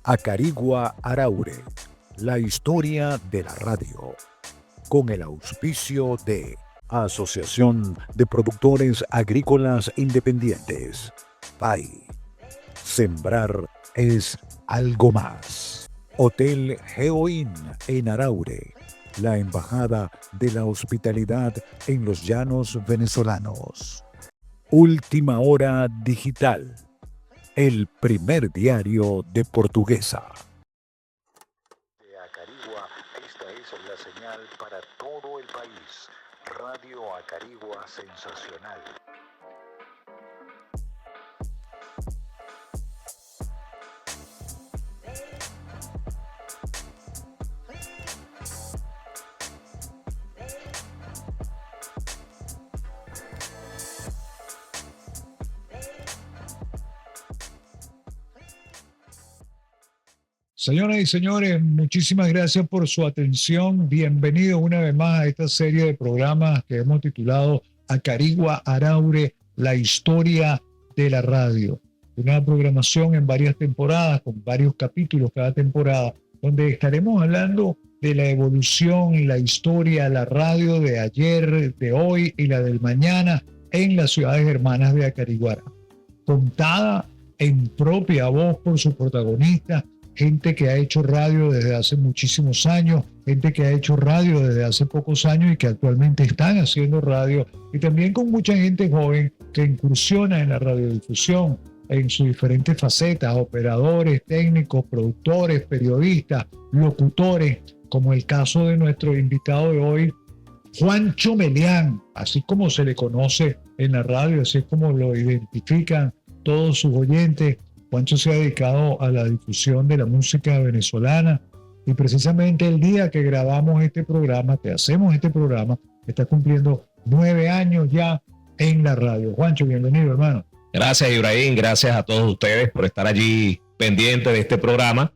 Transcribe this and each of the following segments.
Acarigua Araure, la historia de la radio, con el auspicio de Asociación de Productores Agrícolas Independientes, PAI. Sembrar es algo más. Hotel Geoin en Araure, la embajada de la hospitalidad en los llanos venezolanos. Última Hora Digital, el primer diario de Portuguesa. De Acarigua, esta es la señal para todo el país. Radio Acarigua Sensacional. Señoras y señores, muchísimas gracias por su atención. Bienvenidos una vez más a esta serie de programas que hemos titulado Acarigua Araure, la historia de la radio. Una programación en varias temporadas, con varios capítulos cada temporada, donde estaremos hablando de la evolución y la historia de la radio de ayer, de hoy y la del mañana en las ciudades hermanas de Acariguara. Contada en propia voz por su protagonista, gente que ha hecho radio desde hace muchísimos años, gente que ha hecho radio desde hace pocos años y que actualmente están haciendo radio, y también con mucha gente joven que incursiona en la radiodifusión en sus diferentes facetas, operadores, técnicos, productores, periodistas, locutores, como el caso de nuestro invitado de hoy, Juancho Melián, así como se le conoce en la radio, así es como lo identifican todos sus oyentes. Juancho se ha dedicado a la difusión de la música venezolana y precisamente el día que grabamos este programa, que hacemos este programa, está cumpliendo 9 años ya en la radio. Juancho, bienvenido, hermano. Gracias, Ibrahim. Gracias a todos ustedes por estar allí pendientes de este programa.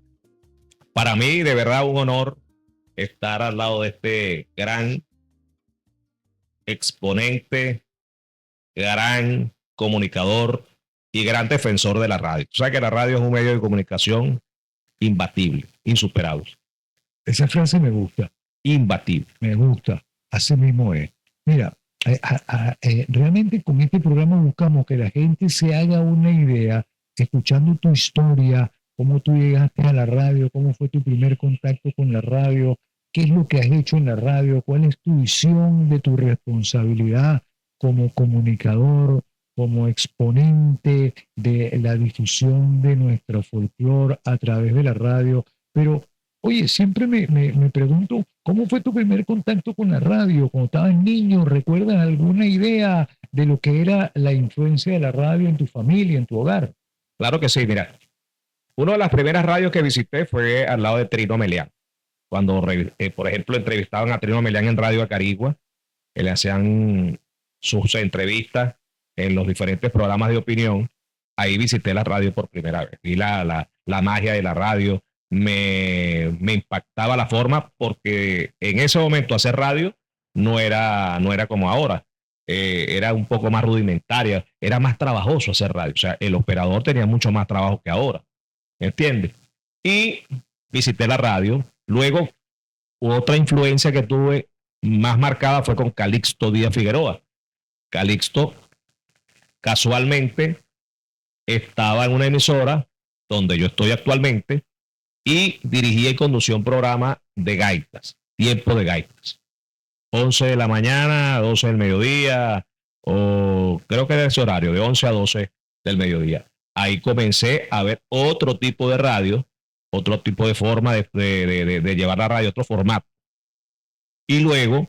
Para mí, de verdad, un honor estar al lado de este gran exponente, gran comunicador y gran defensor de la radio. O sea que la radio es un medio de comunicación imbatible, insuperable. Esa frase me gusta. Imbatible. Me gusta. Así mismo es. Mira, realmente con este programa buscamos que la gente se haga una idea, escuchando tu historia, cómo tú llegaste a la radio, cómo fue tu primer contacto con la radio, qué es lo que has hecho en la radio, cuál es tu visión de tu responsabilidad como comunicador, como exponente de la difusión de nuestro folclore a través de la radio. Pero, oye, siempre me pregunto, ¿cómo fue tu primer contacto con la radio? Cuando estabas niño, ¿recuerdas alguna idea de lo que era la influencia de la radio en tu familia, en tu hogar? Claro que sí, mira. Una de las primeras radios que visité fue al lado de Trino Melián. Cuando, por ejemplo, entrevistaban a Trino Melián en Radio Acarigua, que le hacían sus entrevistas en los diferentes programas de opinión. Ahí visité la radio por primera vez. Vi la magia de la radio. Me impactaba la forma, porque en ese momento hacer radio no era como ahora. Era un poco más rudimentaria. Era más trabajoso hacer radio. O sea, el operador tenía mucho más trabajo que ahora. ¿Entiendes? Y visité la radio. Luego, otra influencia que tuve más marcada fue con Calixto Díaz Figueroa. Calixto casualmente estaba en una emisora donde yo estoy actualmente y dirigía y conducía un programa de gaitas, tiempo de gaitas. 11 de la mañana, 12 del mediodía, o creo que era ese horario, de 11 a 12 del mediodía. Ahí comencé a ver otro tipo de radio, otro tipo de forma de llevar la radio, otro formato. Y luego,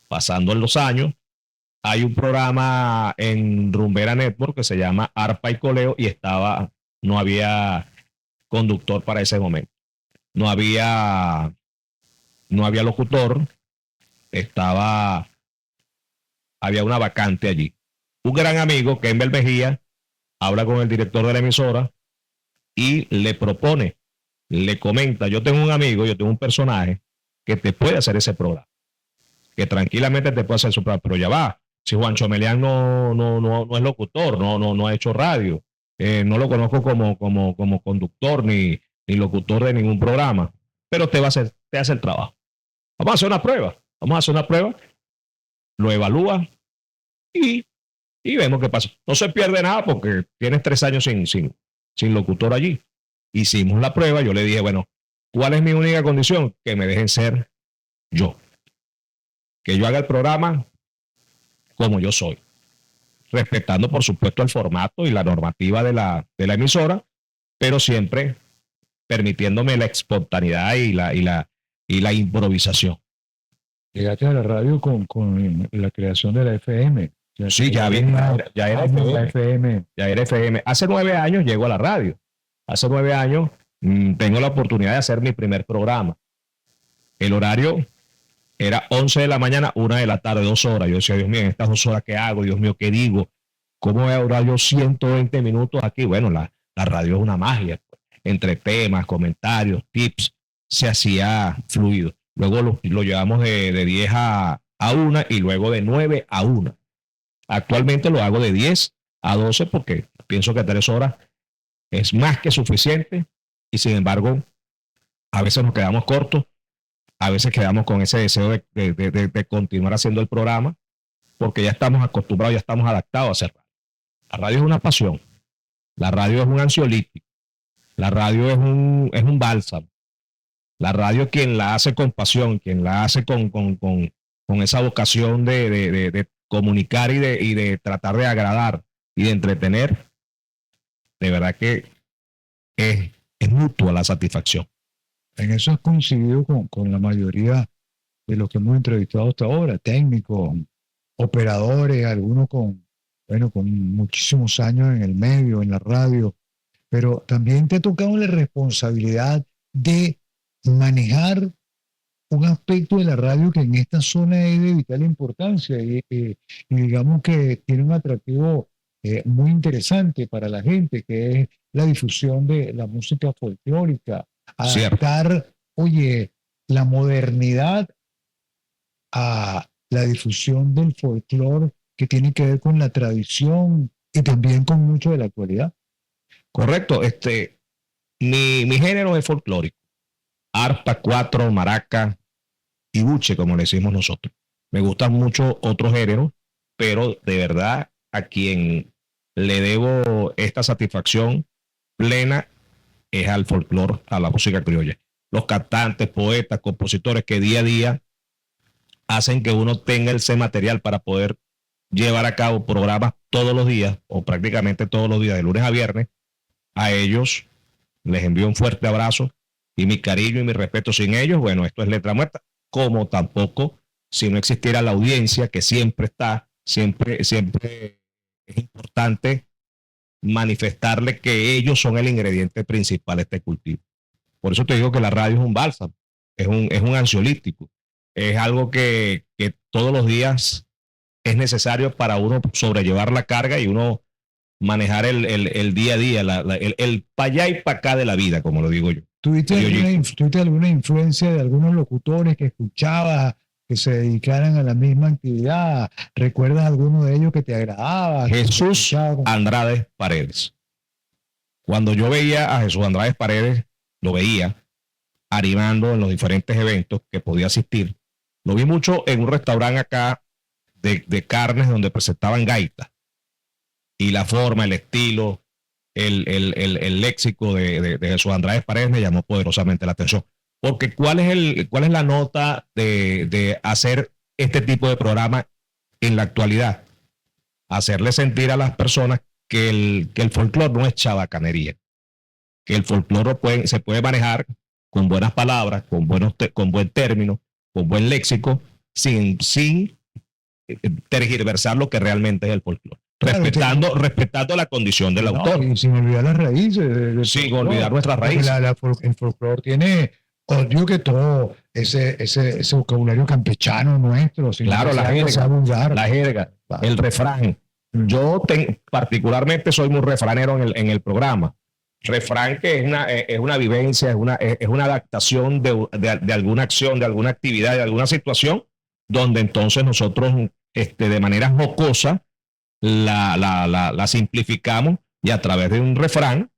pasando en los años, hay un programa en Rumbera Network que se llama Arpa y Coleo y no había conductor para ese momento. No había locutor, había una vacante allí. Un gran amigo, Kember Mejía, habla con el director de la emisora y le propone, le comenta, yo tengo un personaje que te puede hacer ese programa, que tranquilamente te puede hacer su programa, pero ya va. Si Juancho Melián no es locutor, no ha hecho radio, no lo conozco como conductor, ni ni locutor de ningún programa, pero te hace el trabajo. Vamos a hacer una prueba, lo evalúas y vemos qué pasa. No se pierde nada porque tienes 3 años sin locutor allí. Hicimos la prueba, yo le dije, bueno, ¿cuál es mi única condición? Que me dejen ser yo. Que yo haga el programa como yo soy, respetando por supuesto el formato y la normativa de la emisora, pero siempre permitiéndome la espontaneidad y la improvisación. Llegaste a la radio con la creación de la FM. Sí, ya era FM. Ya era FM. Hace 9 años llego a la radio. Hace 9 años tengo la oportunidad de hacer mi primer programa. El horario era 11 de la mañana, 1 de la tarde, 2 horas. Yo decía, Dios mío, en estas 2 horas, ¿qué hago? Dios mío, ¿qué digo? ¿Cómo voy a durar yo 120 minutos aquí? Bueno, la radio es una magia. Entre temas, comentarios, tips, se hacía fluido. Luego lo llevamos de 10 a 1 y luego de 9 a 1. Actualmente lo hago de 10 a 12 porque pienso que 3 horas es más que suficiente y sin embargo a veces nos quedamos cortos, a veces quedamos con ese deseo de continuar haciendo el programa porque ya estamos acostumbrados, ya estamos adaptados a hacer radio. La radio es una pasión, la radio es un ansiolítico, la radio es un bálsamo, la radio quien la hace con pasión, quien la hace con esa vocación de comunicar y de tratar de agradar y de entretener, de verdad que es mutua la satisfacción. En eso has coincidido con la mayoría de los que hemos entrevistado hasta ahora, técnicos, operadores, algunos con muchísimos años en el medio, en la radio, pero también te ha tocado la responsabilidad de manejar un aspecto de la radio que en esta zona es de vital importancia y digamos que tiene un atractivo muy interesante para la gente, que es la difusión de la música folclórica, adaptar, la modernidad a la difusión del folclore que tiene que ver con la tradición y también con mucho de la actualidad. Correcto, mi género es folclórico. Arpa, cuatro, maraca y buche, como le decimos nosotros. Me gustan mucho otros géneros, pero de verdad a quien le debo esta satisfacción plena es al folclore, a la música criolla. Los cantantes, poetas, compositores que día a día hacen que uno tenga ese material para poder llevar a cabo programas todos los días o prácticamente todos los días, de lunes a viernes. A ellos les envío un fuerte abrazo y mi cariño y mi respeto. Sin ellos, bueno, esto es letra muerta, como tampoco si no existiera la audiencia que siempre está, siempre es importante manifestarle que ellos son el ingrediente principal de este cultivo. Por eso te digo que la radio es un bálsamo, es un ansiolítico, es algo que todos los días es necesario para uno sobrellevar la carga y uno manejar el día a día, el pa' allá y pa' acá de la vida, como lo digo yo. ¿Tuviste alguna influencia de algunos locutores que escuchabas que se dedicaran a la misma actividad? ¿Recuerdas alguno de ellos que te agradaba? Jesús Andrade Paredes. Cuando yo veía a Jesús Andrade Paredes, lo veía animando en los diferentes eventos que podía asistir. Lo vi mucho en un restaurante acá de carnes donde presentaban gaitas. Y la forma, el estilo, el léxico de Jesús Andrade Paredes me llamó poderosamente la atención. Porque ¿cuál es la nota de hacer este tipo de programa en la actualidad? Hacerle sentir a las personas que el folclore no es chabacanería, que el folclore se puede manejar con buenas palabras, con buen término, con buen léxico, sin tergiversar lo que realmente es el folclore. Claro, respetando la condición del autor. Y sin olvidar las raíces. Sin olvidar nuestras raíces. El folclore tiene, digo que todo ese vocabulario campechano nuestro. Claro, la jerga, el refrán. Yo particularmente soy muy refranero en el programa. Refrán que es una vivencia, es una adaptación de alguna acción, de alguna actividad, de alguna situación, donde entonces nosotros de manera jocosa la simplificamos y a través de un refrán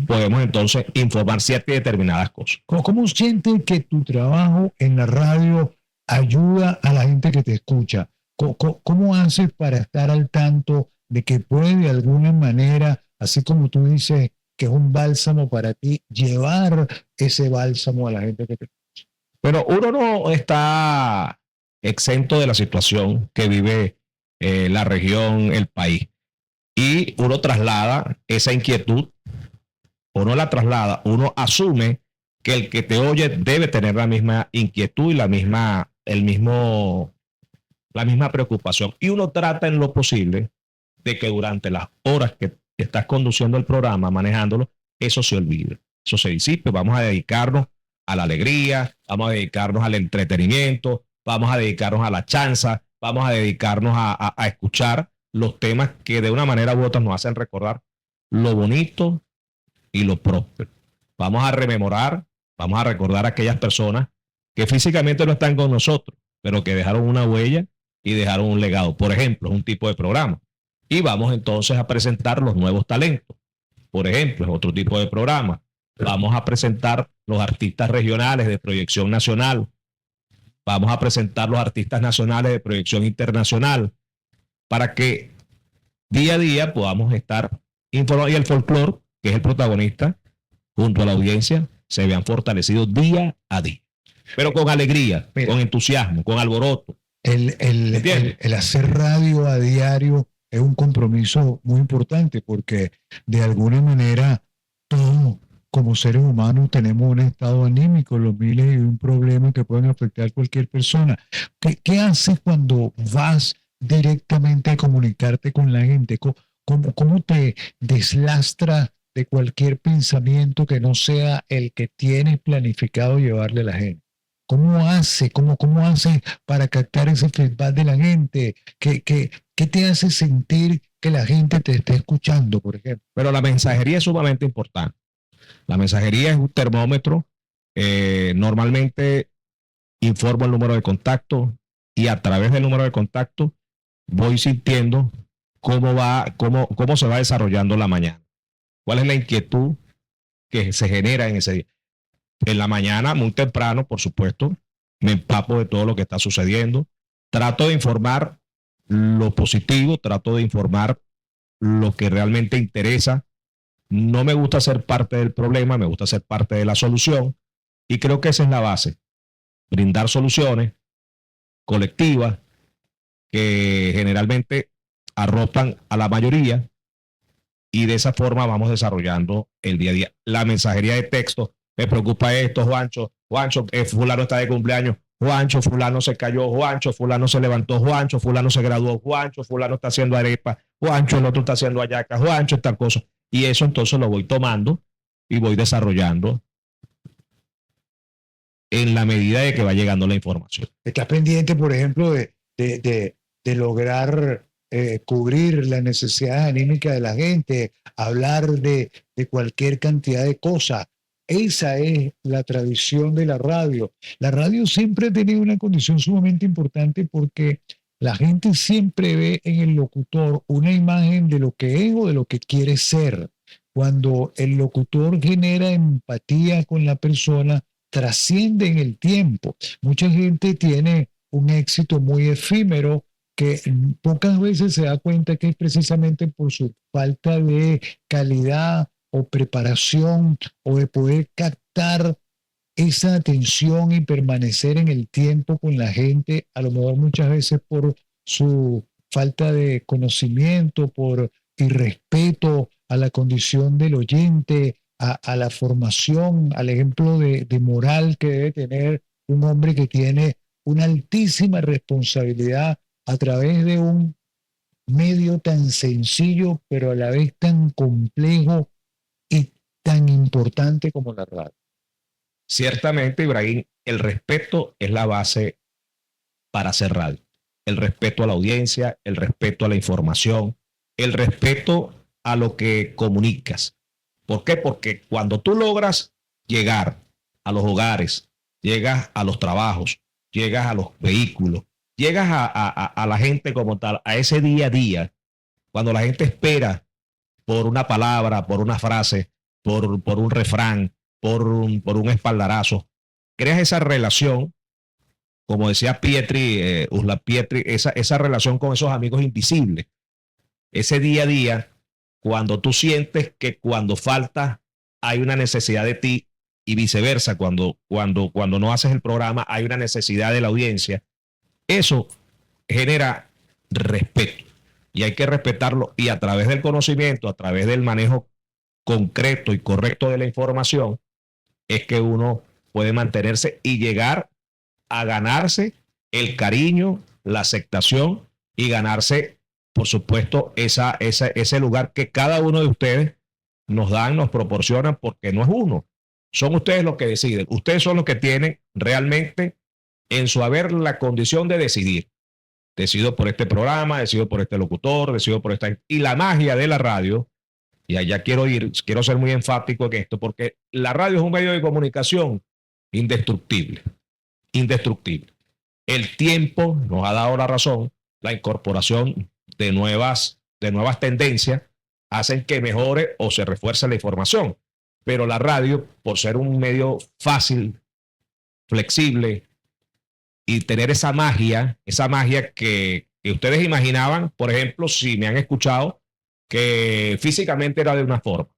podemos entonces informar ciertas y determinadas cosas. ¿Cómo sientes que tu trabajo en la radio ayuda a la gente que te escucha? ¿Cómo haces para estar al tanto de que puede de alguna manera, así como tú dices que es un bálsamo para ti, llevar ese bálsamo a la gente que te escucha? Pero uno no está exento de la situación que vive la región, el país. Y uno traslada esa inquietud, o no la traslada, uno asume que el que te oye debe tener la misma inquietud y la misma preocupación. Y uno trata en lo posible de que durante las horas que estás conduciendo el programa, manejándolo, eso se olvide, eso se disipe. Vamos a dedicarnos a la alegría, vamos a dedicarnos al entretenimiento, vamos a dedicarnos a la chanza, vamos a dedicarnos a escuchar los temas que de una manera u otra nos hacen recordar lo bonito y lo próspero. Vamos a rememorar, vamos a recordar a aquellas personas que físicamente no están con nosotros, pero que dejaron una huella y dejaron un legado. Por ejemplo, es un tipo de programa. Y vamos entonces a presentar los nuevos talentos. Por ejemplo, es otro tipo de programa. Vamos a presentar los artistas regionales de proyección nacional. Vamos a presentar los artistas nacionales de proyección internacional para que día a día podamos estar informados y el folclore, que es el protagonista, junto a la audiencia, se vean fortalecidos día a día. Pero con alegría, mira, con entusiasmo, con alboroto. El hacer radio a diario es un compromiso muy importante porque de alguna manera todos como seres humanos tenemos un estado anímico, los miles y un problema que pueden afectar a cualquier persona. ¿Qué haces cuando vas directamente a comunicarte con la gente? ¿Cómo te deslastras de cualquier pensamiento que no sea el que tienes planificado llevarle a la gente? ¿Cómo hace para captar ese feedback de la gente? ¿Qué te hace sentir que la gente te esté escuchando, por ejemplo? Pero la mensajería es sumamente importante. La mensajería es un termómetro. Normalmente informo el número de contacto y a través del número de contacto voy sintiendo cómo se va desarrollando la mañana. ¿Cuál es la inquietud que se genera en ese día? En la mañana, muy temprano, por supuesto, me empapo de todo lo que está sucediendo. Trato de informar lo positivo, trato de informar lo que realmente interesa. No me gusta ser parte del problema, me gusta ser parte de la solución. Y creo que esa es la base. Brindar soluciones colectivas que generalmente arropan a la mayoría y de esa forma vamos desarrollando el día a día. La mensajería de texto. Me preocupa esto, Juancho, fulano está de cumpleaños, Juancho, fulano se cayó, Juancho, fulano se levantó, Juancho, fulano se graduó, Juancho, fulano está haciendo arepa, Juancho, el otro está haciendo hallaca, Juancho, esta cosa. Y eso entonces lo voy tomando y voy desarrollando en la medida de que va llegando la información. ¿Estás pendiente, por ejemplo, de lograr cubrir las necesidades anímicas de la gente, hablar de cualquier cantidad de cosas? Esa es la tradición de la radio. La radio siempre ha tenido una condición sumamente importante porque la gente siempre ve en el locutor una imagen de lo que es o de lo que quiere ser. Cuando el locutor genera empatía con la persona, trasciende en el tiempo. Mucha gente tiene un éxito muy efímero que pocas veces se da cuenta que es precisamente por su falta de calidad o preparación o de poder captar esa atención y permanecer en el tiempo con la gente, a lo mejor muchas veces por su falta de conocimiento, por irrespeto a la condición del oyente, a la formación, al ejemplo de moral que debe tener un hombre que tiene una altísima responsabilidad a través de un medio tan sencillo, pero a la vez tan complejo y tan importante como la radio. Ciertamente, Ibrahim, el respeto es la base para hacer radio. El respeto a la audiencia, el respeto a la información, el respeto a lo que comunicas. ¿Por qué? Porque cuando tú logras llegar a los hogares, llegas a los trabajos, llegas a los vehículos, llegas a la gente como tal, a ese día a día, cuando la gente espera por una palabra, por una frase, por un refrán, por un espaldarazo. Creas esa relación, como decía Pietri, Usla Pietri, esa relación con esos amigos invisibles. Ese día a día, cuando tú sientes que cuando falta hay una necesidad de ti y viceversa, cuando no haces el programa hay una necesidad de la audiencia, eso genera respeto y hay que respetarlo, y a través del conocimiento, a través del manejo concreto y correcto de la información, es que uno puede mantenerse y llegar a ganarse el cariño, la aceptación y ganarse, por supuesto, ese lugar que cada uno de ustedes nos dan, nos proporcionan, porque no es uno. Son ustedes los que deciden. Ustedes son los que tienen realmente en su haber la condición de decidir. Decido por este programa, decido por este locutor, decido por esta... Y la magia de la radio, y allá quiero ser muy enfático en esto, porque la radio es un medio de comunicación indestructible. Indestructible. El tiempo nos ha dado la razón, la incorporación de nuevas tendencias hacen que mejore o se refuerce la información. Pero la radio, por ser un medio fácil, flexible y tener esa magia que ustedes imaginaban, por ejemplo, si me han escuchado, que físicamente era de una forma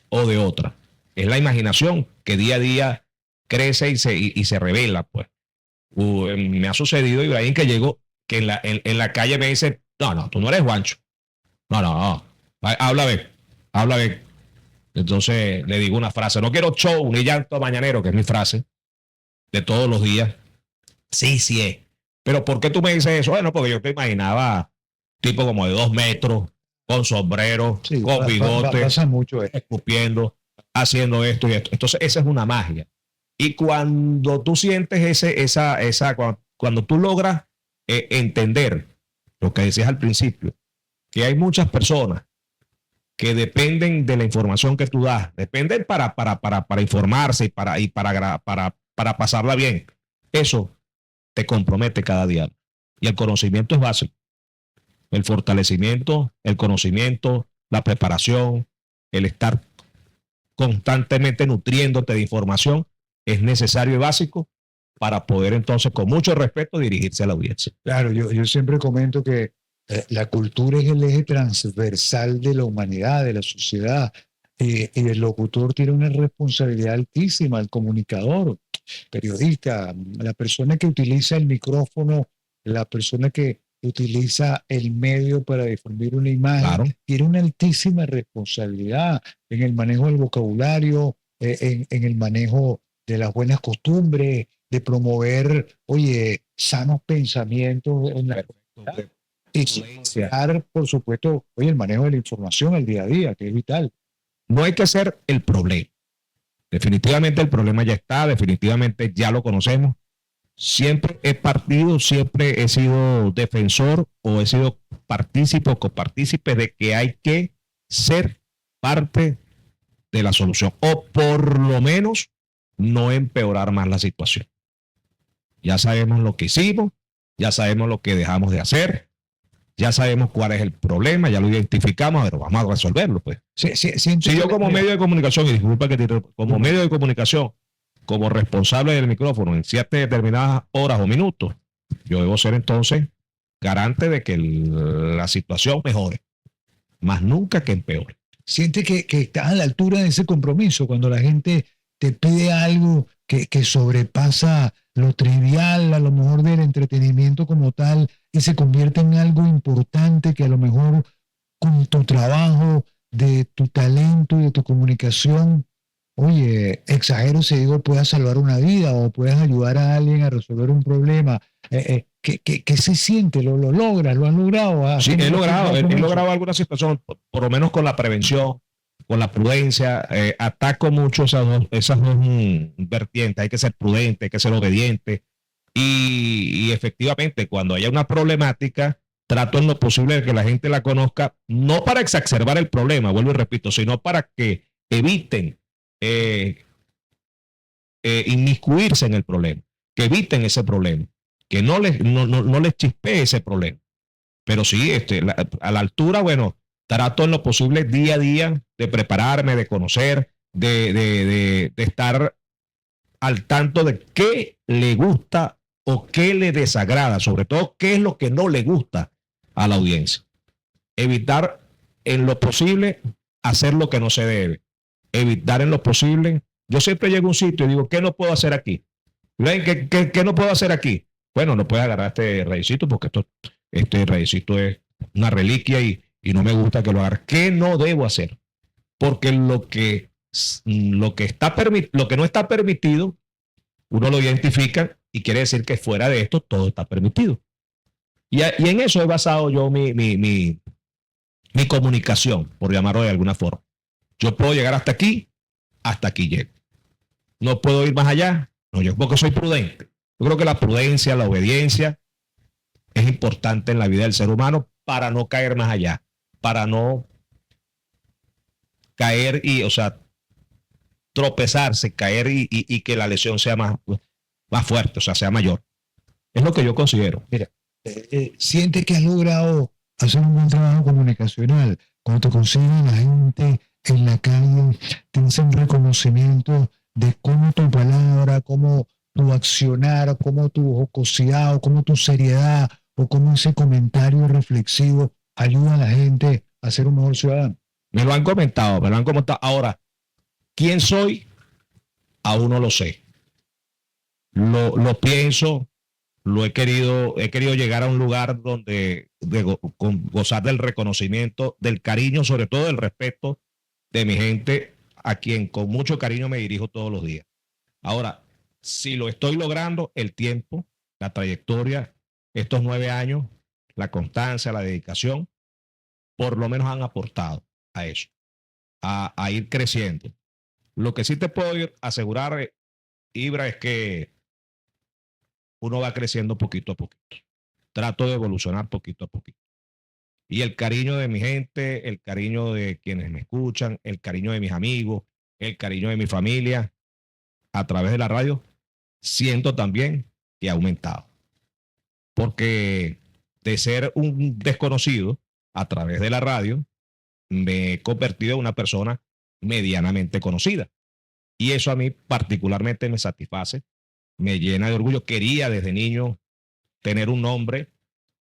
o de otra. Es la imaginación que día a día crece y se revela, pues. Me ha sucedido, Ibrahim, que llego, que en la calle me dice, no, tú no eres Juancho. No. Habla bien. Entonces le digo una frase, no quiero show ni llanto mañanero, que es mi frase de todos los días. Sí es. Pero ¿por qué tú me dices eso? Bueno, porque yo te imaginaba tipo como de 2 metros, con sombrero, sí, con bigote, pasa mucho escupiendo, haciendo esto y esto. Entonces esa es una magia. Y cuando tú sientes cuando tú logras entender lo que decías al principio, que hay muchas personas que dependen de la información que tú das, dependen para informarse y para pasarla bien. Eso te compromete cada día. Y el conocimiento es básico. El fortalecimiento, el conocimiento, la preparación, el estar constantemente nutriéndote de información es necesario y básico para poder entonces, con mucho respeto, dirigirse a la audiencia. Claro, yo siempre comento que la cultura es el eje transversal de la humanidad, de la sociedad, y el locutor tiene una responsabilidad altísima, el comunicador, periodista, la persona que utiliza el micrófono, la persona que utiliza el medio para difundir una imagen, claro, tiene una altísima responsabilidad en el manejo del vocabulario, en el manejo de las buenas costumbres, de promover, sanos pensamientos en la comunidad. Y dar, por supuesto, el manejo de la información el día a día, que es vital. No hay que ser el problema. Definitivamente el problema ya está, definitivamente ya lo conocemos. Siempre he sido defensor o he sido partícipe o copartícipe de que hay que ser parte de la solución, o por lo menos no empeorar más la situación. Ya sabemos lo que hicimos, ya sabemos lo que dejamos de hacer, ya sabemos cuál es el problema, ya lo identificamos, pero vamos a resolverlo, pues. Sí, si yo como medio de comunicación, y disculpa que como medio de comunicación, como responsable del micrófono en ciertas determinadas horas o minutos, yo debo ser entonces garante de que la situación mejore, más nunca que empeore. Siente que estás a la altura de ese compromiso cuando la gente te pide algo que sobrepasa lo trivial, a lo mejor del entretenimiento como tal, y se convierte en algo importante que a lo mejor con tu trabajo, de tu talento y de tu comunicación, exagero si digo, puedas salvar una vida o puedas ayudar a alguien a resolver un problema. ¿Qué se siente? ¿Lo logras? ¿Lo has logrado? Sí, he logrado algunas situaciones, por lo menos con la prevención, con la prudencia. Ataco mucho esas dos vertientes. Hay que ser prudente, hay que ser obediente. Y efectivamente, cuando haya una problemática, trato en lo posible de que la gente la conozca, no para exacerbar el problema, vuelvo y repito, sino para que eviten inmiscuirse en el problema, que eviten ese problema, que no les chispee ese problema. Pero sí, a la altura, trato en lo posible día a día de prepararme, de conocer, de estar al tanto de qué le gusta o qué le desagrada, sobre todo qué es lo que no le gusta a la audiencia. Evitar en lo posible hacer lo que no se debe. Evitar en lo posible. Yo siempre llego a un sitio y digo, ¿qué no puedo hacer aquí? ¿Qué no puedo hacer aquí? Bueno, no puedes agarrar este raycito porque este raycito es una reliquia y no me gusta que lo agarre. ¿Qué no debo hacer? Porque lo que no está permitido, uno lo identifica y quiere decir que fuera de esto todo está permitido. Y en eso he basado yo mi comunicación, por llamarlo de alguna forma. Yo puedo llegar hasta aquí llego. No puedo ir más allá, no, yo porque soy prudente. Yo creo que la prudencia, la obediencia es importante en la vida del ser humano para no caer más allá, para no caer tropezarse, caer y que la lesión sea más fuerte, sea mayor. Es lo que yo considero. Mira, sientes que has logrado hacer un buen trabajo comunicacional. Cuando te consiguen la gente en la calle, te hacen reconocimiento de cómo tu palabra, cómo tu accionar, cómo tu jocosidad, cómo tu seriedad, o cómo ese comentario reflexivo ayuda a la gente a ser un mejor ciudadano. Me lo han comentado. Ahora, ¿quién soy? Aún no lo sé. Lo pienso, he querido llegar a un lugar donde gozar del reconocimiento, del cariño, sobre todo del respeto de mi gente, a quien con mucho cariño me dirijo todos los días. Ahora, si lo estoy logrando, el tiempo, la trayectoria, estos 9 años, la constancia, la dedicación, por lo menos han aportado a eso, a ir creciendo. Lo que sí te puedo asegurar, Ibra, es que uno va creciendo poquito a poquito. Trato de evolucionar poquito a poquito. Y el cariño de mi gente, el cariño de quienes me escuchan, el cariño de mis amigos, el cariño de mi familia, a través de la radio, siento también que ha aumentado. Porque de ser un desconocido a través de la radio, me he convertido en una persona medianamente conocida. Y eso a mí particularmente me satisface, me llena de orgullo. Quería desde niño tener un nombre,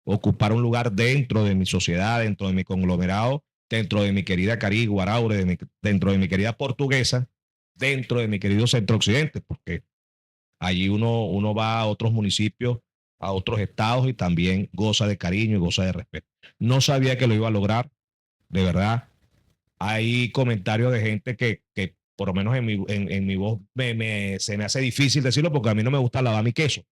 ocupar un lugar dentro de mi sociedad, dentro de mi conglomerado, dentro de mi querida Carigua, Araure, dentro de mi querida Portuguesa, dentro de mi querido Centro Occidente, porque allí uno va a otros municipios, a otros estados y también goza de cariño y goza de respeto. No sabía que lo iba a lograr, de verdad. Hay comentarios de gente que por lo menos en mi voz se me hace difícil decirlo porque a mí no me gusta lavar mi queso.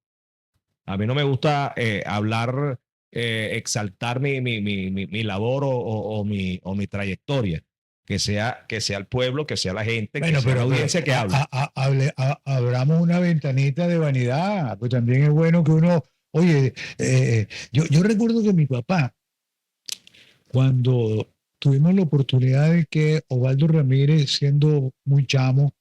A mí no me gusta hablar, exaltar mi labor o mi trayectoria. Que sea el pueblo, que sea la gente, bueno, que sea la audiencia que hable. Abramos una ventanita de vanidad, pues también es bueno que uno, oye, yo recuerdo que mi papá, cuando tuvimos la oportunidad de que Osvaldo Ramírez, siendo muy chamo,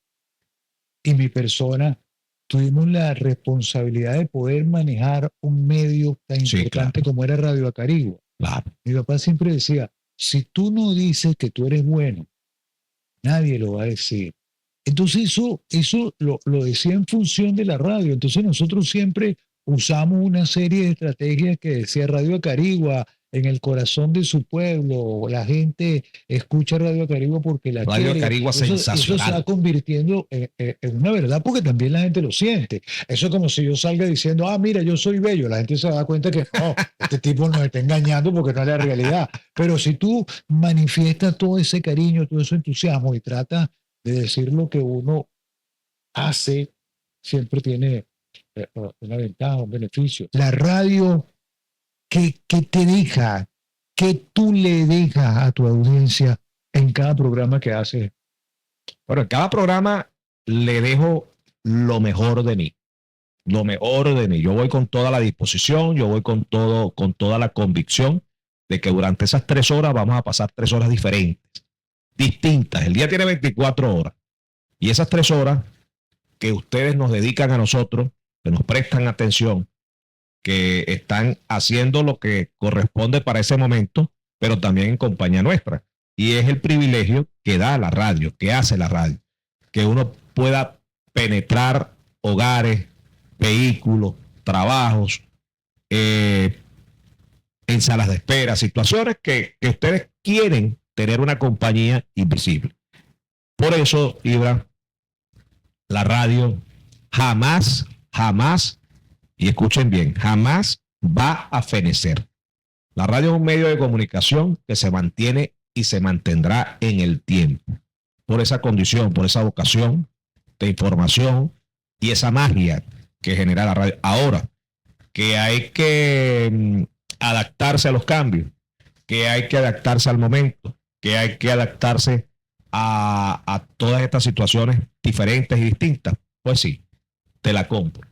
y mi persona, tuvimos la responsabilidad de poder manejar un medio tan importante como era Radio Acarigua. Claro. Mi papá siempre decía, si tú no dices que tú eres bueno, nadie lo va a decir. Entonces eso lo decía en función de la radio. Entonces nosotros siempre usamos una serie de estrategias que decía Radio Acarigua, en el corazón de su pueblo. La gente escucha Radio Acarigua porque la quiere. Radio Acarigua sensacional. Eso se va convirtiendo en una verdad porque también la gente lo siente. Eso es como si yo salga diciendo, mira, yo soy bello. La gente se da cuenta que no, este tipo nos está engañando porque no es la realidad. Pero si tú manifiestas todo ese cariño, todo ese entusiasmo y tratas de decir lo que uno hace, siempre tiene una ventaja, un beneficio. La radio, ¿qué te deja? ¿Qué tú le dejas a tu audiencia en cada programa que haces? Bueno, en cada programa le dejo lo mejor de mí. Lo mejor de mí. Yo voy con toda la disposición, yo voy con toda la convicción de que durante esas 3 horas vamos a pasar 3 horas diferentes, distintas. El día tiene 24 horas. Y esas 3 horas que ustedes nos dedican a nosotros, que nos prestan atención, que están haciendo lo que corresponde para ese momento, pero también en compañía nuestra. Y es el privilegio que da la radio, que hace la radio. que uno pueda penetrar hogares, vehículos, trabajos, en salas de espera, situaciones que ustedes quieren tener una compañía invisible. Por eso, Ibra, la radio jamás, y escuchen bien, jamás va a fenecer. La radio es un medio de comunicación que se mantiene y se mantendrá en el tiempo. Por esa condición, por esa vocación de información y esa magia que genera la radio. Ahora, que hay que adaptarse a los cambios, que hay que adaptarse al momento, que hay que adaptarse a todas estas situaciones diferentes y distintas, pues sí, te la compro.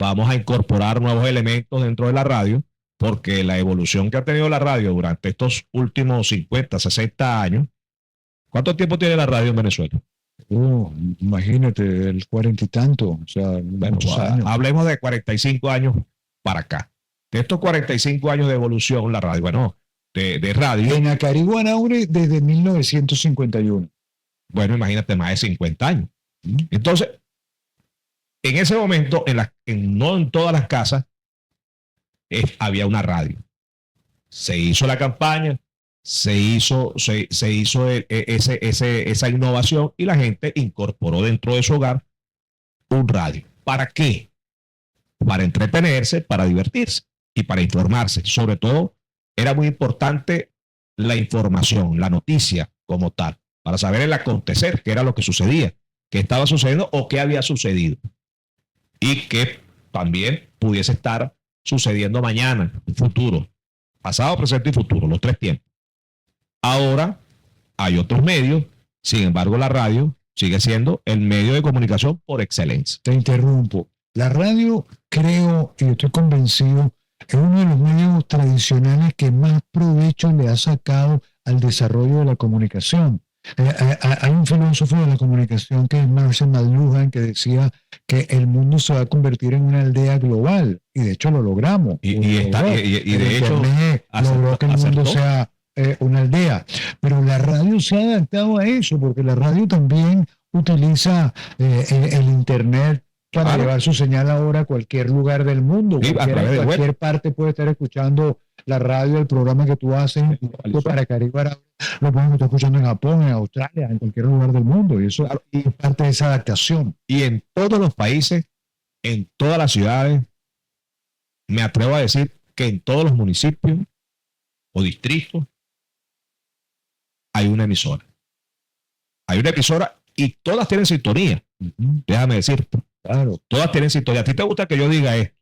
Vamos a incorporar nuevos elementos dentro de la radio, porque la evolución que ha tenido la radio durante estos últimos 50, 60 años, ¿cuánto tiempo tiene la radio en Venezuela? Imagínate, el 40 y tanto, o sea, bueno, hablemos de 45 años para acá. De estos 45 años de evolución, la radio, bueno, de radio. En Acarigua Araure desde 1951. Bueno, imagínate, más de 50 años. Entonces, en ese momento, no en todas las casas, había una radio. Se hizo la campaña, se hizo esa innovación y la gente incorporó dentro de su hogar un radio. ¿Para qué? Para entretenerse, para divertirse y para informarse. Sobre todo, era muy importante la información, la noticia como tal, para saber el acontecer, qué era lo que sucedía, qué estaba sucediendo o qué había sucedido. Y que también pudiese estar sucediendo mañana, futuro, pasado, presente y futuro, los tres tiempos. Ahora hay otros medios, sin embargo la radio sigue siendo el medio de comunicación por excelencia. Te interrumpo. La radio, creo, y estoy convencido, es uno de los medios tradicionales que más provecho le ha sacado al desarrollo de la comunicación. Hay un filósofo de la comunicación que es Marshall McLuhan, que decía que el mundo se va a convertir en una aldea global, y de hecho lo logramos. Y de hecho logró que el mundo sea una aldea. Pero la radio se ha adaptado a eso, porque la radio también utiliza el internet para llevar su señal ahora a cualquier lugar del mundo. Cualquier parte puede estar escuchando la radio, el programa que tú haces para Acarigua Araure, lo pueden estar escuchando en Japón, en Australia, en cualquier lugar del mundo, y eso es parte de esa adaptación. Y en todos los países, en todas las ciudades, me atrevo a decir que en todos los municipios o distritos hay una emisora. Hay una emisora y todas tienen sintonía. Déjame decirte. Claro. Todas tienen sintonía. ¿A ti te gusta que yo diga esto?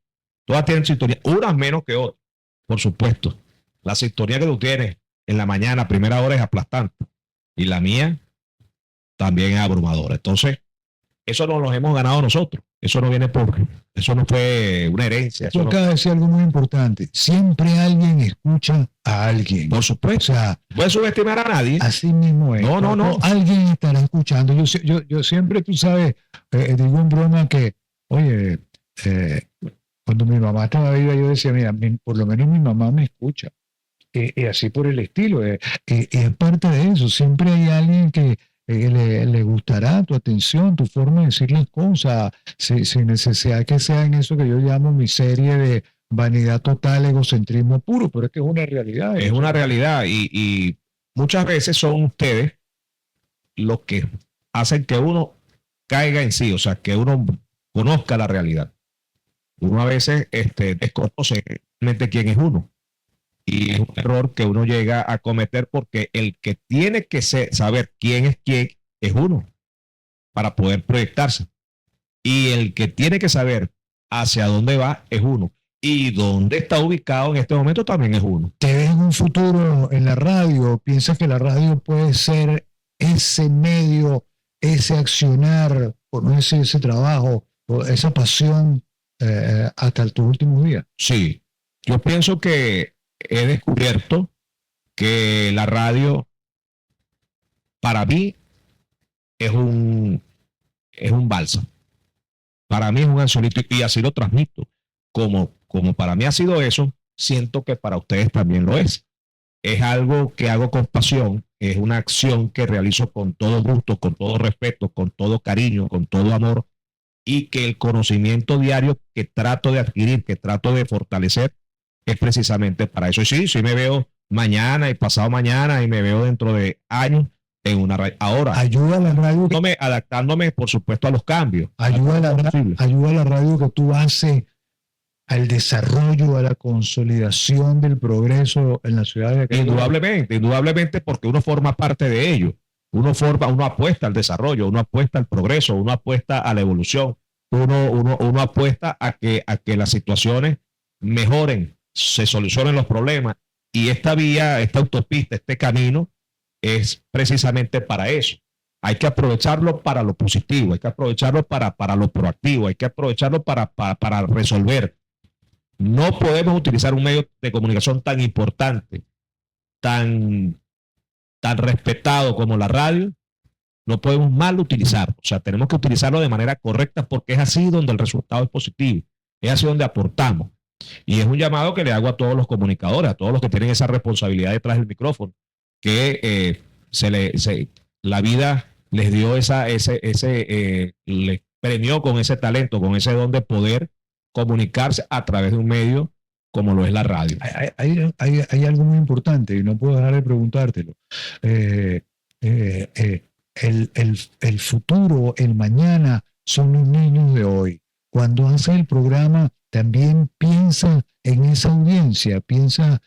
Todas tienen sintonía, unas menos que otras. Por supuesto, la sintonía que tú tienes en la mañana, primera hora, es aplastante. Y la mía también es abrumadora. Entonces, eso nos lo hemos ganado nosotros. Eso no viene eso no fue una herencia. Tú acabas de decir algo muy importante. Siempre alguien escucha a alguien. Por supuesto. O sea, no puedes subestimar a nadie. Así mismo es. No. Alguien estará escuchando. Yo siempre, tú sabes, digo en broma que, oye, cuando mi mamá estaba viva, yo decía, mira, por lo menos mi mamá me escucha. Y así por el estilo. Y aparte de eso, siempre hay alguien que le gustará tu atención, tu forma de decir las cosas, sin necesidad que sea en eso que yo llamo mi serie de vanidad total, egocentrismo puro, pero es que es una realidad. Es una realidad y muchas veces son ustedes los que hacen que uno caiga en sí, o sea, que uno conozca la realidad. Uno a veces desconoce realmente quién es uno. Y es un error que uno llega a cometer porque el que tiene que saber quién es uno para poder proyectarse. Y el que tiene que saber hacia dónde va es uno. Y dónde está ubicado en este momento también es uno. ¿Te ves en un futuro en la radio? ¿Piensas que la radio puede ser ese medio, ese accionar, por no decir ese trabajo, o esa pasión hasta tus últimos días? Sí, yo pienso que he descubierto que la radio para mí es un bálsamo. Para mí es un ansiolítico y así lo transmito. Como para mí ha sido eso, siento que para ustedes también lo es. es algo que hago con pasión, es una acción que realizo con todo gusto, con todo respeto, con todo cariño, con todo amor, y que el conocimiento diario que trato de adquirir, que trato de fortalecer, es precisamente para eso. Y sí, sí me veo mañana y pasado mañana y me veo dentro de años en una radio. Ahora, Ayuda a la radio, adaptándome, por supuesto, a los cambios. ayuda a la radio que tú haces al desarrollo, a la consolidación del progreso en la ciudad de Acarigua. Indudablemente, indudablemente, porque uno forma parte de ello. Uno apuesta al desarrollo, uno apuesta al progreso, uno apuesta a la evolución, uno apuesta a que las situaciones mejoren, se solucionen los problemas. Y esta vía, esta autopista, este camino es precisamente para eso. Hay que aprovecharlo para lo positivo, hay que aprovecharlo para lo proactivo, hay que aprovecharlo para resolver. No podemos utilizar un medio de comunicación tan importante, tan respetado como la radio, no podemos mal utilizarlo. O sea, tenemos que utilizarlo de manera correcta porque es así donde el resultado es positivo, es así donde aportamos. Y es un llamado que le hago a todos los comunicadores, a todos los que tienen esa responsabilidad detrás del micrófono, que la vida les dio les premió con ese talento, con ese don de poder comunicarse a través de un medio como lo es la radio. Hay algo muy importante y no puedo dejar de preguntártelo. El futuro, el mañana, son los niños de hoy. Cuando haces el programa, también piensa en esa audiencia, piensa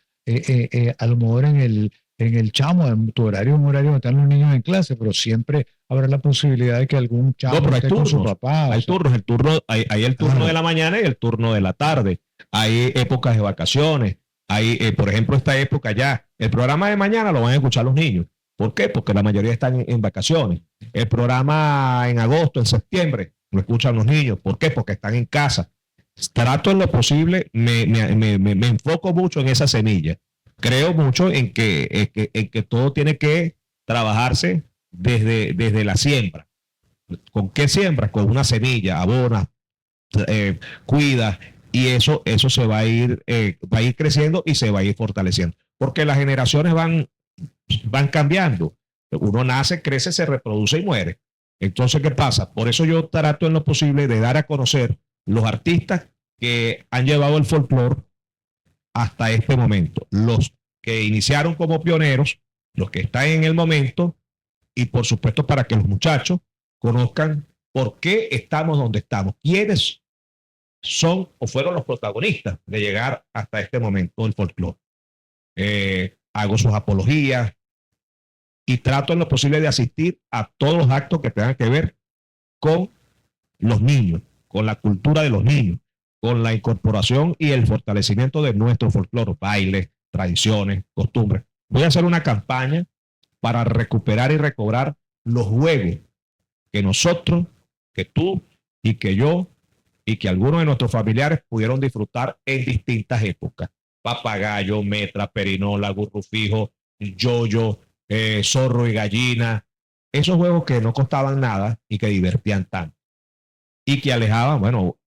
a lo mejor en el chamo, en tu horario, un horario donde están los niños en clase, pero siempre habrá la posibilidad de que algún chamo esté con su papá. Hay turnos, hay el turno de la mañana y el turno de la tarde. Hay épocas de vacaciones. Hay, por ejemplo, esta época ya. El programa de mañana lo van a escuchar los niños. ¿Por qué? Porque la mayoría están en vacaciones. El programa en agosto, en septiembre, lo escuchan los niños. ¿Por qué? Porque están en casa. Trato en lo posible, me enfoco mucho en esa semilla. Creo mucho en que todo tiene que trabajarse desde la siembra. ¿Con qué siembras? Con una semilla, abonas, cuidas, y eso se va a ir creciendo y se va a ir fortaleciendo. Porque las generaciones van cambiando. Uno nace, crece, se reproduce y muere. Entonces, ¿qué pasa? Por eso yo trato en lo posible de dar a conocer los artistas que han llevado el folclore hasta este momento. Los que iniciaron como pioneros, los que están en el momento, y por supuesto para que los muchachos conozcan por qué estamos donde estamos, quiénes son o fueron los protagonistas de llegar hasta este momento del folclore. Hago sus apologías y trato en lo posible de asistir a todos los actos que tengan que ver con los niños, con la cultura de los niños, con la incorporación y el fortalecimiento de nuestro folclore, bailes, tradiciones, costumbres. Voy a hacer una campaña para recuperar y recobrar los juegos que nosotros, que tú y que yo y que algunos de nuestros familiares pudieron disfrutar en distintas épocas. Papagayo, metra, perinola, gurrufijo, yoyo, zorro y gallina. Esos juegos que no costaban nada y que divertían tanto. Y que alejaban, bueno,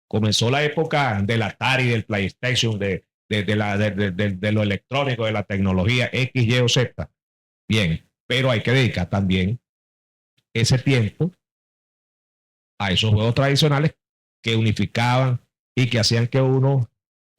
comenzó la época del Atari, del PlayStation, de lo electrónico, de la tecnología X, Y o Z. Bien, pero hay que dedicar también ese tiempo a esos juegos tradicionales que unificaban y que hacían que uno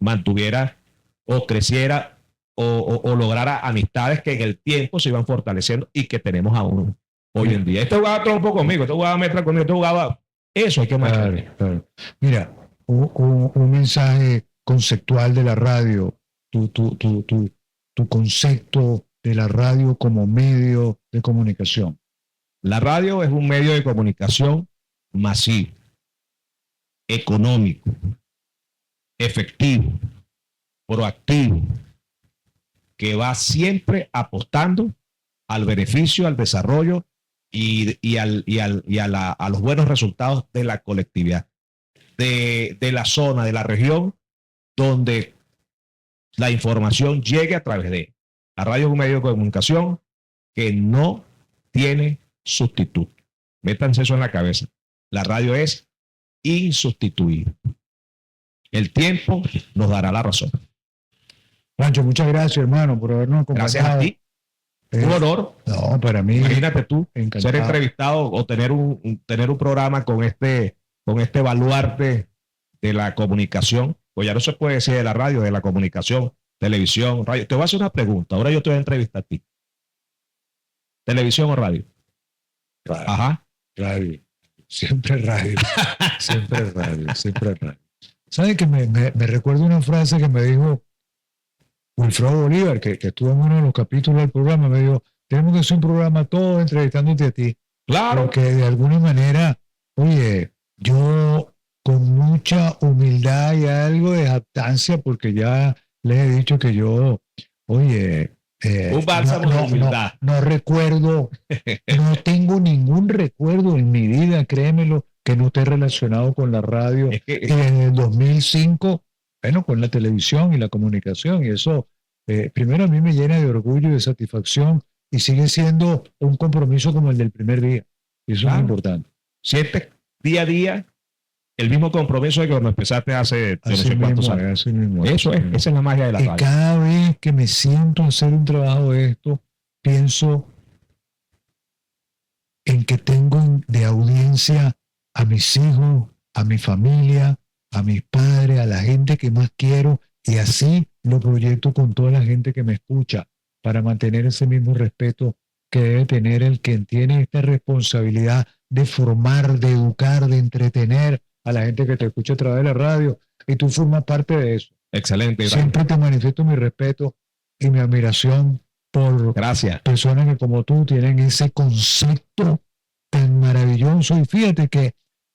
mantuviera o creciera o lograra amistades que en el tiempo se iban fortaleciendo y que tenemos aún hoy en día. Este jugaba trompo conmigo, este jugaba metra conmigo, este jugaba... Eso hay que marcar. Claro. Mira, un mensaje conceptual de la radio, tu concepto de la radio como medio de comunicación. La radio es un medio de comunicación masivo, económico, efectivo, proactivo, que va siempre apostando al beneficio, al desarrollo y a los buenos resultados de la colectividad, de la zona, de la región, donde la información llegue a través de la radio. Es un medio de comunicación que no tiene sustituto. Métanse eso en la cabeza. La radio es insustituible. El tiempo nos dará la razón. Juancho, muchas gracias, hermano, por habernos acompañado. Gracias a ti. Un honor. No, para mí. Imagínate tú encantado. ser entrevistado o tener un programa con este baluarte de la comunicación. Pues ya no se puede decir de la radio, de la comunicación, televisión, radio. Te voy a hacer una pregunta. Ahora yo te voy a entrevistar a ti. ¿Televisión o radio? Radio. Ajá. Radio. Siempre radio. Siempre radio. Siempre radio. ¿Sabes que me recuerdo una frase que me dijo Wilfredo Bolívar, que estuvo en uno de los capítulos del programa? Me dijo, tenemos que hacer un programa todos entrevistándote a ti. Claro. Porque de alguna manera, oye, yo con mucha humildad y algo de jactancia, porque ya les he dicho que yo, oye, un bálsamo de humildad. No recuerdo, no tengo ningún recuerdo en mi vida, créemelo, que no esté relacionado con la radio. Y desde el 2005, bueno, con la televisión y la comunicación, y eso, primero a mí me llena de orgullo y de satisfacción, y sigue siendo un compromiso como el del primer día. Y eso es importante. Sientes día a día el mismo compromiso de que cuando empezaste hace no sé cuántos años. Eso es, esa es la magia de la radio. Cada vez que me siento a hacer un trabajo de esto, pienso en que tengo de audiencia a mis hijos, a mi familia, a mis padres, a la gente que más quiero, y así lo proyecto con toda la gente que me escucha, para mantener ese mismo respeto que debe tener el que tiene esta responsabilidad de formar, de educar, de entretener a la gente que te escucha a través de la radio, y tú formas parte de eso. Excelente. Siempre te manifiesto mi respeto y mi admiración por personas que como tú tienen ese concepto tan maravilloso. Y fíjate que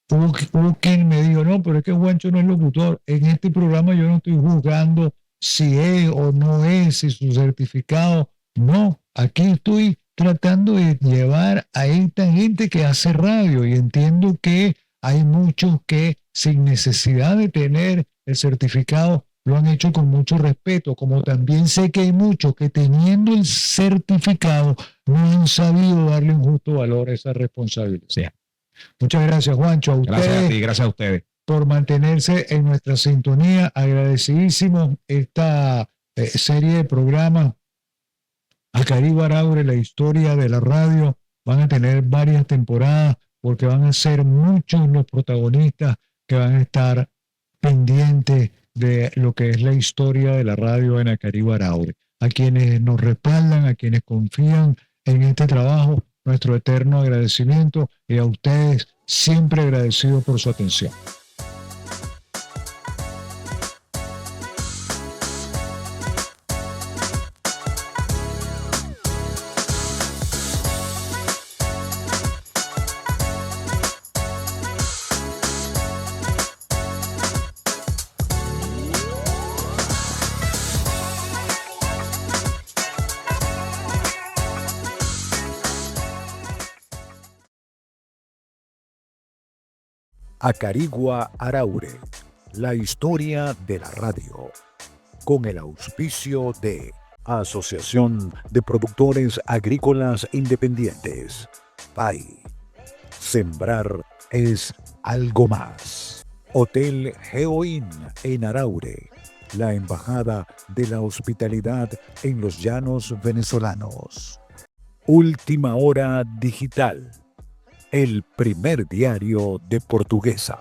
hubo quien me dijo, no, pero es que Juancho no es locutor. En este programa yo no estoy juzgando si es o no es, si su certificado. No, aquí estoy tratando de llevar a esta gente que hace radio, y entiendo que hay muchos que sin necesidad de tener el certificado lo han hecho con mucho respeto, como también sé que hay muchos que teniendo el certificado no han sabido darle un justo valor a esa responsabilidad. Sí. Muchas gracias, Juancho. A ustedes, gracias a ti, gracias a ustedes por mantenerse en nuestra sintonía. Agradecidísimo esta serie de programas Acarigua Araure, la historia de la radio. Van a tener varias temporadas, porque van a ser muchos los protagonistas que van a estar pendientes de lo que es la historia de la radio en Acarigua Araure. A quienes nos respaldan, a quienes confían en este trabajo, nuestro eterno agradecimiento, y a ustedes siempre agradecidos por su atención. Acarigua Araure, la historia de la radio, con el auspicio de Asociación de Productores Agrícolas Independientes, PAI. Sembrar es algo más. Hotel Geoin en Araure, la embajada de la hospitalidad en los llanos venezolanos. Última Hora Digital, el primer diario de Portuguesa.